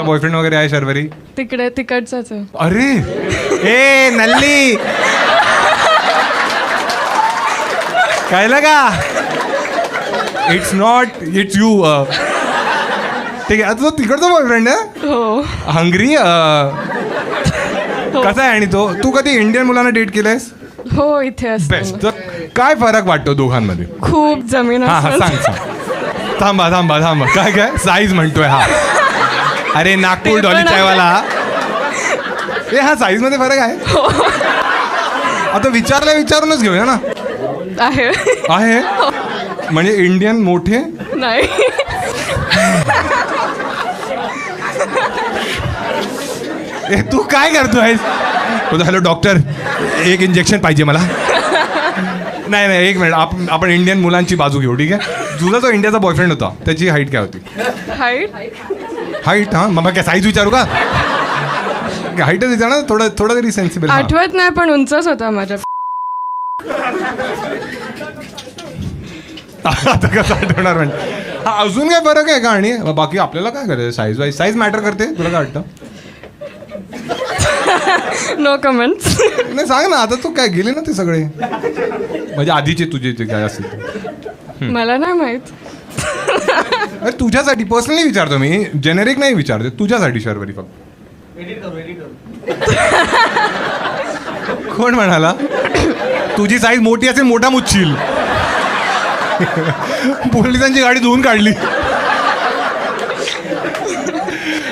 Boyfriend वगैरे आहे शर्वरी? तिकडे तिकडचाच आहे. अरे ए नल्ली कळलं का? It's not it's you. ठीक आहे. आता तो तिकडचा बॉयफ्रेंड आहे हो हंगरी. कसा आहे? आणि तो तू कधी इंडियन मुलांना डेट केलंयस? हो इथे बेस्ट. असतो. तर काय फरक वाटतो दोघांमध्ये? खूप जमीन हा हा आसमान. सांग सांग. थांबा थांबा थांबा. काय काय साईज म्हणतोय हा? अरे नागपूर ते पण डॉली आहे. चायवाला. ए हा साईज मध्ये फरक आहे? आता विचारूनच घेऊया ना. आहे आहे म्हणजे इंडियन मोठे नाही ए तू काय करतोयस? हॅलो डॉक्टर एक इंजेक्शन पाहिजे मला. नाही नाही एक मिनिट आपण इंडियन मुलांची बाजू घेऊ ठीक आहे. तुझा जो इंडियाचा बॉयफ्रेंड होता त्याची हाईट काय होती? हाईट हां मग काय साईज विचारू का? हाईटच विचार ना. थोडं तरी सेन्सिबल. आठवत नाही पण उंचच होता माझ्या. आता कसं आठवणार म्हणजे? हा अजून काय फरक आहे का? आणि बाकी आपल्याला काय करायचं? साईज वाईज साईज मॅटर करते तुला काय वाटतं? No comments. नाही सांग ना. आता तू काय गेले ना ते सगळे म्हणजे आधीचे तुझे जे काय असेल ते. मला नाही माहित. अरे तुझ्यासाठी पर्सनली विचारतो मी. जेनेरिक नाही विचारते. तुझ्यासाठी शर्वरी फक्त. कोण म्हणाला? तुझी साईज मोठी असेल मोठा मुच्छील. पोलिसांची गाडी धुवून काढली.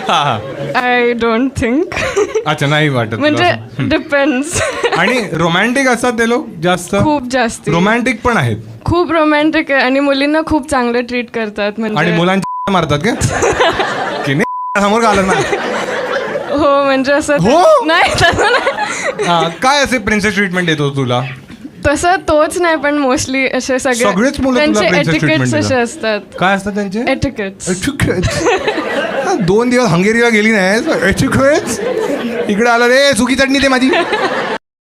हा हा. I don't think. अच्छा नाही वाटत म्हणजे तुला? डिपेंड्स. आणि रोमॅन्टिक असतात ते लोक जास्त? खूप जास्त. रोमॅन्टिक पण आहेत. खूप रोमॅन्टिक आहे आणि मुलींना खूप चांगलं ट्रीट करतात. आणि म्हणजे मुलांची मारतात का? की नाही समोर आलं ना. हो म्हणजे असं हो? नाही तसं नाही. हा, काय असे प्रिन्सेस ट्रीटमेंट देतो तुला? तसं तोच नाही पण मोस्टली असे सगळेच मुलं तुला त्यांचे princess treatment एटिकेट्स असे देतात. असतात. काय असतात त्यांचे एटिकेट्स. Etiquettes. 2 दिवस हंगेरीला गेली नाही. Etiquettes. इकडे आलं रे सुकी चटणी ते माझी.